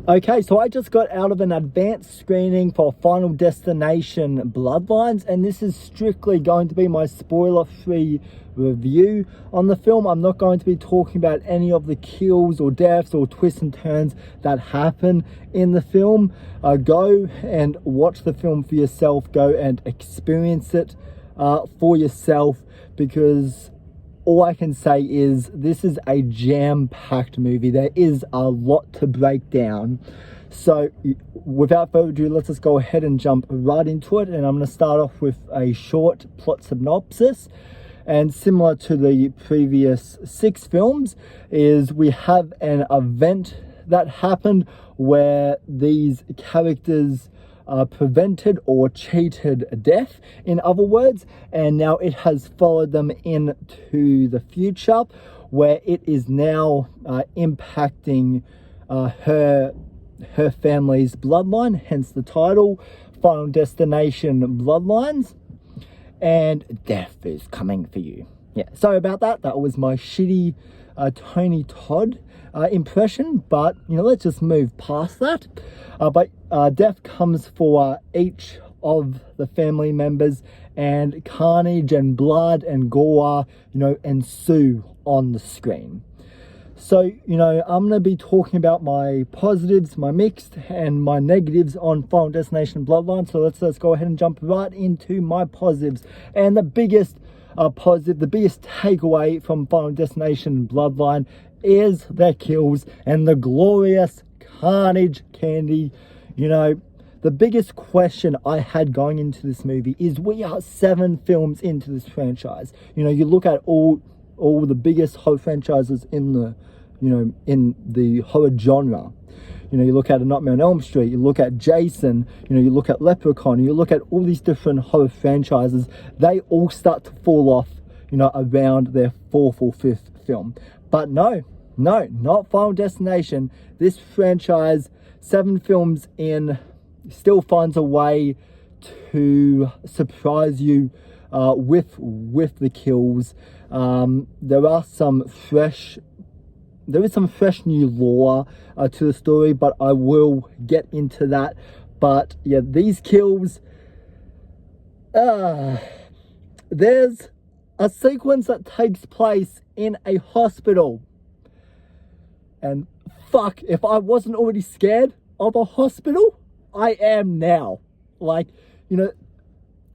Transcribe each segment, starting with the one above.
Okay, so I just got out of an advanced screening for Final Destination Bloodlines, and this is strictly going to be my spoiler-free review on the film. I'm not going to be talking about any of the kills or deaths or twists and turns that happen in the film. Go and watch the film for yourself. Go and experience it for yourself, because all I can say is this is a jam-packed movie. There is a lot to break down. So without further ado, let's just go ahead and jump right into it. And I'm going to start off with a short plot synopsis. And similar to the previous 6 films, is we have an event that happened where these characters prevented or cheated death, in other words, and now it has followed them into the future, where it is now impacting her family's bloodline, hence the title, Final Destination Bloodlines, and death is coming for you. Yeah, sorry about that. That was my shitty Tony Todd impression, but let's just move past that. But death comes for each of the family members, and carnage and blood and gore ensue on the screen. So I'm going to be talking about my positives, my mixed, and my negatives on Final Destination Bloodline. So let's go ahead and jump right into my positives. And the biggest positive, the biggest takeaway from Final Destination Bloodline is the kills and the glorious carnage candy. The biggest question I had going into this movie is we are 7 films into this franchise. You look at all the biggest horror franchises in the in the horror genre. You look at A Nightmare on Elm Street, you look at Jason, you look at Leprechaun, you look at all these different horror franchises. They all start to fall off around their 4th or 5th film. But no, not Final Destination. This franchise, 7 films in, still finds a way to surprise you with the kills. There is some fresh new lore to the story, but I will get into that. But yeah, these kills, there's a sequence that takes place in a hospital, and fuck, if I wasn't already scared of a hospital, I am now.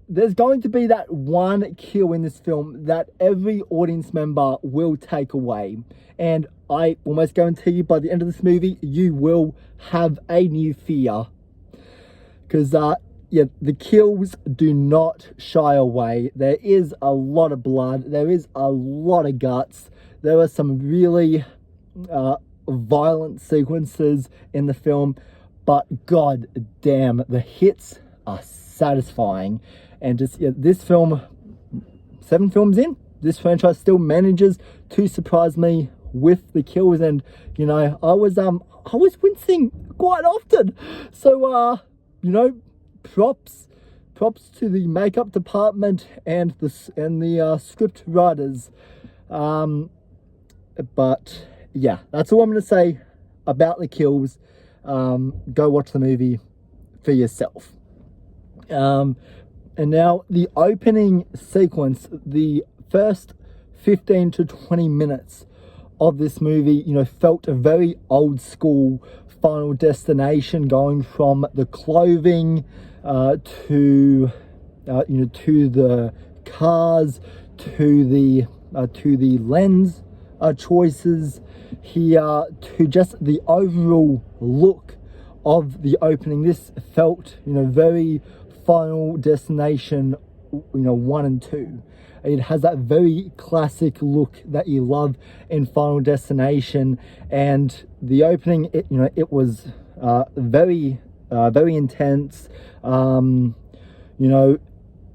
There's going to be that one kill in this film that every audience member will take away. And I almost guarantee you by the end of this movie, you will have a new fear. Because, the kills do not shy away. There is a lot of blood. There is a lot of guts. There are some really violent sequences in the film. But god damn, the hits are satisfying. And just this film, 7 films in, this franchise still manages to surprise me with the kills. And I was wincing quite often. So props to the makeup department and the script writers. But yeah, that's all I'm going to say about the kills. Go watch the movie for yourself. And now the opening sequence, the first 15 to 20 minutes of this movie, felt a very old school Final Destination, going from the clothing to the cars, to the lens choices here, to just the overall look of the opening. This felt very Final Destination 1 and 2. It has that very classic look that you love in Final Destination. And the opening, it was very intense. All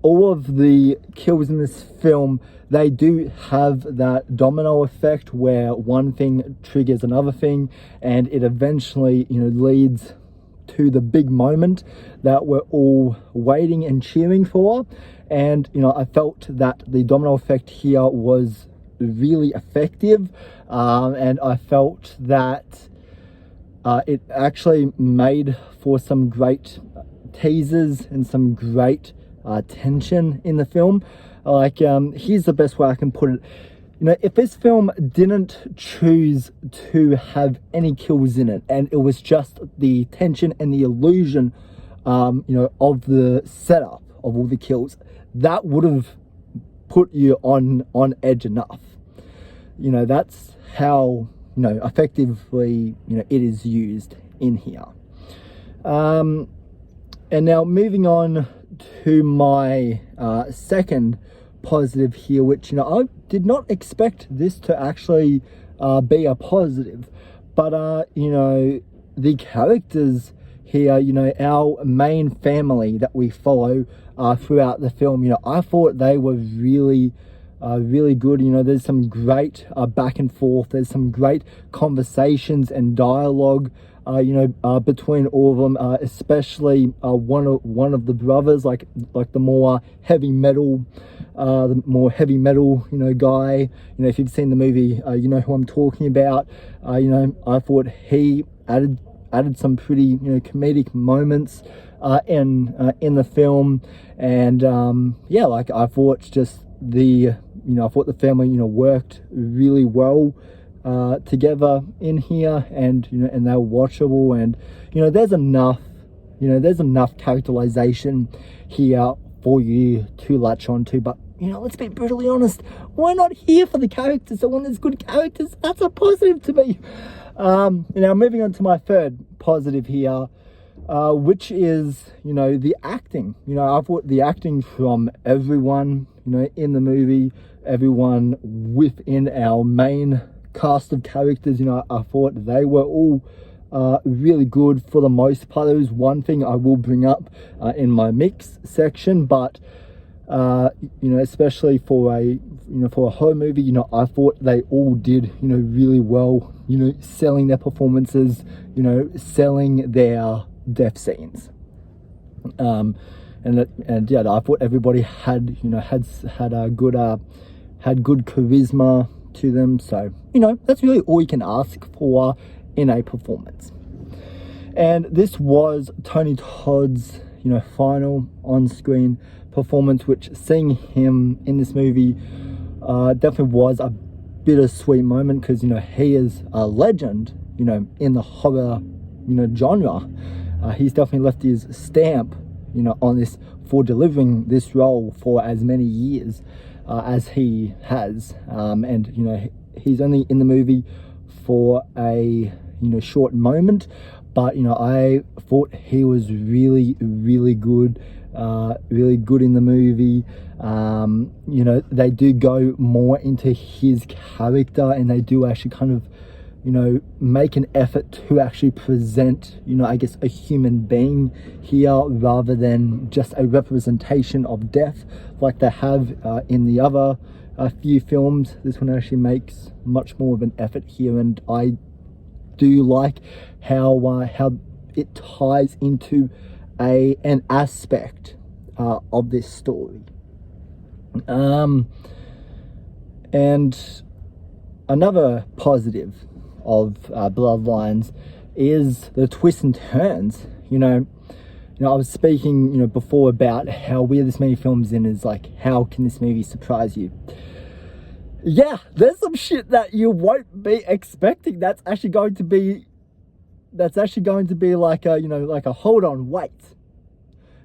of the kills in this film, they do have that domino effect where one thing triggers another thing, and it eventually leads to the big moment that we're all waiting and cheering for. And I felt that the domino effect here was really effective, and I felt that It actually made for some great teasers and some great tension in the film. Like, here's the best way I can put it. You know, if this film didn't choose to have any kills in it, and it was just the tension and the illusion, you know, of the setup of all the kills, that would have put you on edge enough. You know, that's how, you know, effectively, you know, it is used in here. And now moving on to my second positive here, which, you know, I did not expect this to actually be a positive, but you know, the characters here, you know, our main family that we follow throughout the film, you know, I thought they were really good. You know, there's some great back and forth, there's some great conversations and dialogue, you know, between all of them, especially one of the brothers, like the more heavy metal, you know, guy. You know, if you've seen the movie, you know who I'm talking about. You know, I thought he added some pretty, you know, comedic moments in the film, and yeah, like, I thought just I thought the family, you know, worked really well together in here, and, you know, and they're watchable, and, you know, there's enough characterization here for you to latch on to. But, you know, let's be brutally honest, we're not here for the characters, so when there's good characters, that's a positive to me. Now moving on to my third positive here, which is, you know, the acting. You know, I thought the acting from everyone, you know, in the movie, everyone within our main cast of characters, you know, I thought they were all really good for the most part. There was one thing I will bring up in my mix section, but you know, especially for a horror movie, you know, I thought they all did, you know, really well, you know, selling their performances, you know, selling their death scenes. And yeah, I thought everybody had, you know, had good charisma to them. So, you know, that's really all you can ask for in a performance. And this was Tony Todd's, you know, final on-screen performance, which, seeing him in this movie definitely was a bittersweet moment, because, you know, he is a legend, you know, in the horror, you know, genre. He's definitely left his stamp, you know, on this, for delivering this role for as many years as he has. And, you know, he's only in the movie for a, you know, short moment, but, you know, I thought he was really good, really good in the movie. You know, they do go more into his character, and they do actually kind of, you know, make an effort to actually present, you know, I guess, a human being here, rather than just a representation of death like they have in the other few films. This one actually makes much more of an effort here, and I do like how it ties into an aspect of this story. And another positive of Bloodlines is the twists and turns. You know, I was speaking, you know, before about how weird this many films in is, like, how can this movie surprise you? Yeah, there's some shit that you won't be expecting that's actually going to be like a, you know, like a hold on, wait.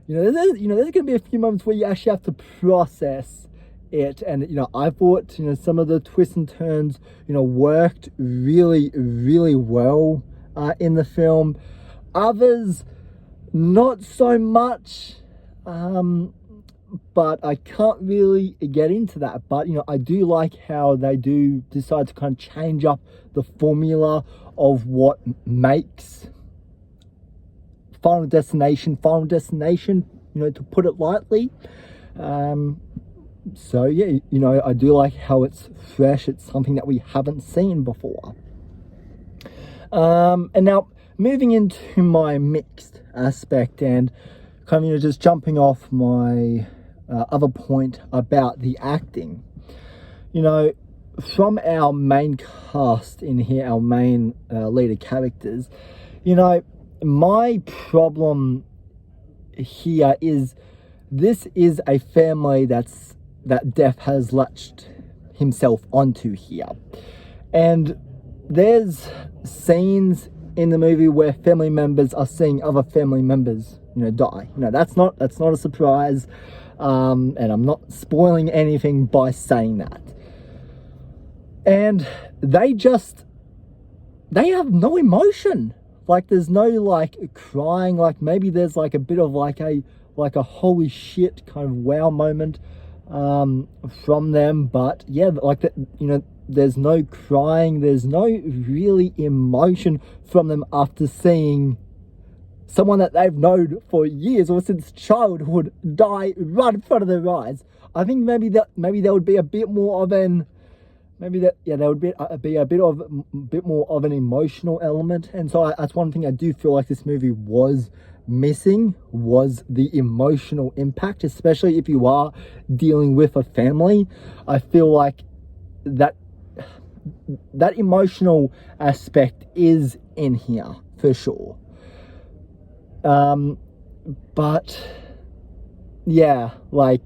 You know, there's going to be a few moments where you actually have to process it, and, you know, I thought, you know, some of the twists and turns, you know, worked really well in the film. Others, not so much, but I can't really get into that. But, you know, I do like how they do decide to kind of change up the formula of what makes Final Destination, you know, to put it lightly. So yeah, you know, I do like how it's fresh. It's something that we haven't seen before. And now moving into my mixed aspect, and kind of, you know, just jumping off my other point about the acting. You know, from our main cast in here, our main leader characters, You know, my problem here is this is a family that Death has latched himself onto here. And there's scenes in the movie where family members are seeing other family members, die. That's not a surprise. And I'm not spoiling anything by saying that. And they have no emotion. Like, there's no, like, crying. Like, maybe there's, like, a bit of, like a holy shit kind of wow moment from them. But, yeah, like, that, there's no crying. There's no really emotion from them after seeing someone that they've known for years or since childhood die right in front of their eyes. I think maybe there would be a bit more of an... there would be a bit more of an emotional element. And so that's one thing I do feel like this movie was missing, was the emotional impact, especially if you are dealing with a family. I feel like that emotional aspect is in here for sure. But yeah, like,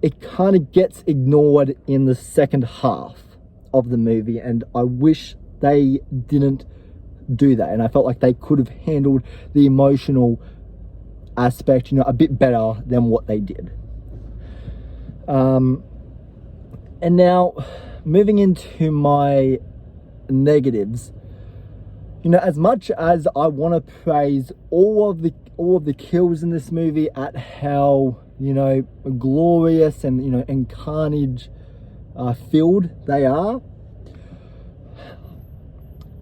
it kind of gets ignored in the second half of the movie, and I wish they didn't do that. And I felt like they could have handled the emotional aspect, a bit better than what they did. And now, moving into my negatives, as much as I want to praise all of the kills in this movie at how glorious and Carnage filled they are,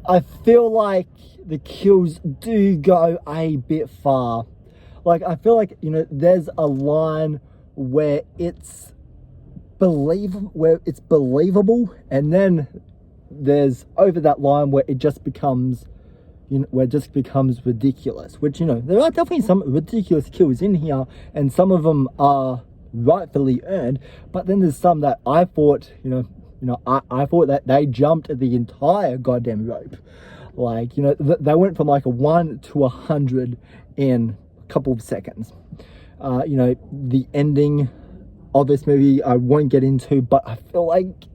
I feel like the kills do go a bit far. Like, I feel like there's a line where it's believable, and then there's over that line where it just becomes ridiculous, which there are definitely some ridiculous kills in here, and some of them are rightfully earned, but then there's some that I thought I thought that they jumped the entire goddamn rope. Like, they went from like a 1 to 100 in a couple of seconds. The ending of this movie I won't get into, but I feel like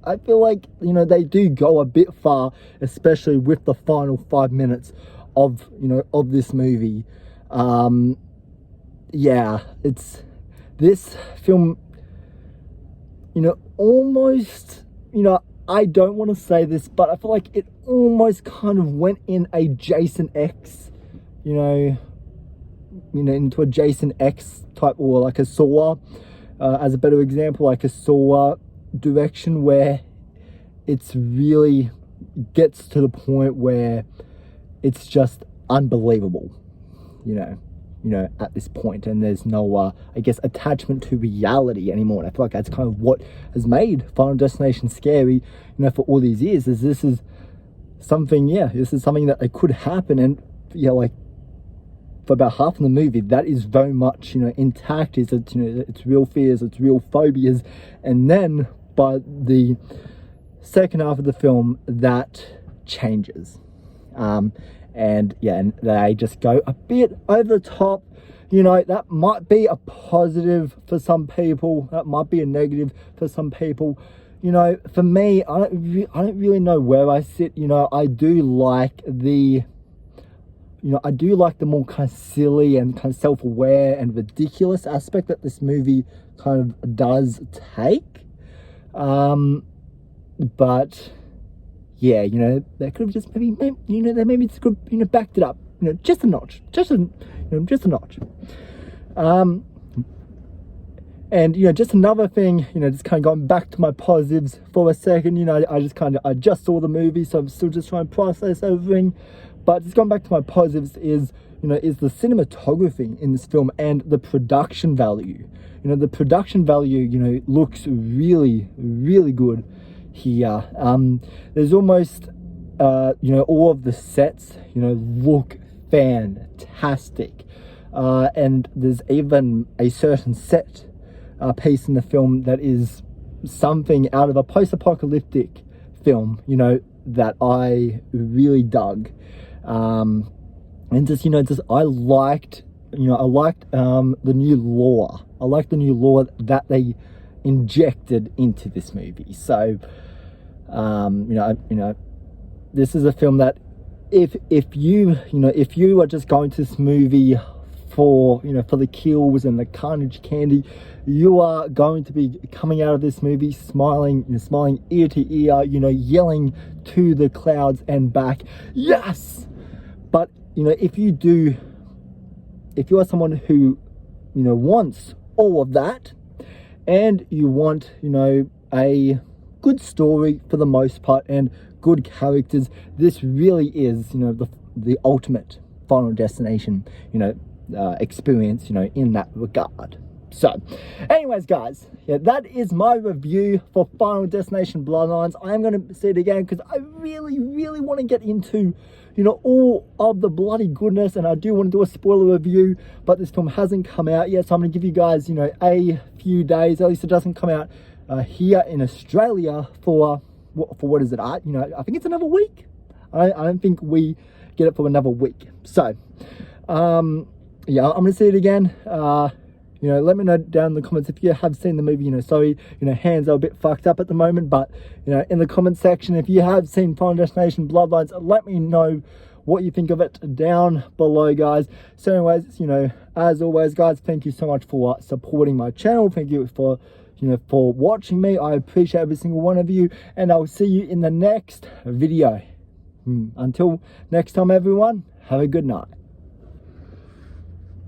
they do go a bit far, especially with the final 5 minutes of this movie. Yeah, it's this film, almost, I don't want to say this, but I feel like it almost kind of went in a Jason X, into a Jason X type, or like a Saw, as a better example, like a Saw direction, where it's really gets to the point where it's just unbelievable, at this point, and there's no, I guess, attachment to reality anymore. And I feel like that's kind of what has made Final Destination scary, for all these years, is this is something that it could happen, and like, for about half of the movie, that is very much, intact. It's real fears, it's real phobias, and then by the second half of the film, that changes. And they just go a bit over the top. That might be a positive for some people, that might be a negative for some people. For me, I don't really know where I sit. I do like the more kind of silly and kind of self-aware and ridiculous aspect that this movie kind of does take. But yeah, they could have just maybe they maybe just could backed it up, just a notch, just a notch. And just another thing, just kind of going back to my positives for a second. I just saw the movie, so I'm still just trying to process everything. But just going back to my positives is the cinematography in this film and the production value. The production value, looks really, really good here. There's almost, all of the sets, look fantastic. And there's even a certain set piece in the film that is something out of a post-apocalyptic film, that I really dug. And just, I liked the new lore. I liked the new lore that they injected into this movie. So this is a film that if you are just going to this movie for the kills and the carnage candy, you are going to be coming out of this movie smiling ear to ear, yelling to the clouds and back, yes. But if you are someone who wants all of that, and you want a good story for the most part and good characters, this really is the ultimate Final Destination experience in that regard. So anyways, guys, that is my review for Final Destination Bloodlines. I am going to see it again because I really want to get into all of the bloody goodness, and I do want to do a spoiler review, but this film hasn't come out yet, so I'm going to give you guys a few days. At least it doesn't come out here in Australia for what is it, I think it's another week. I don't think we get it for another week. So yeah, I'm gonna see it again. Let me know down in the comments if you have seen the movie. Sorry, hands are a bit fucked up at the moment, but in the comment section, if you have seen Final Destination Bloodlines, let me know what you think of it down below, guys. So anyways, as always, guys, thank you so much for supporting my channel. Thank you for for watching me. I appreciate every single one of you, and I'll see you in the next video. Until next time, everyone, have a good night.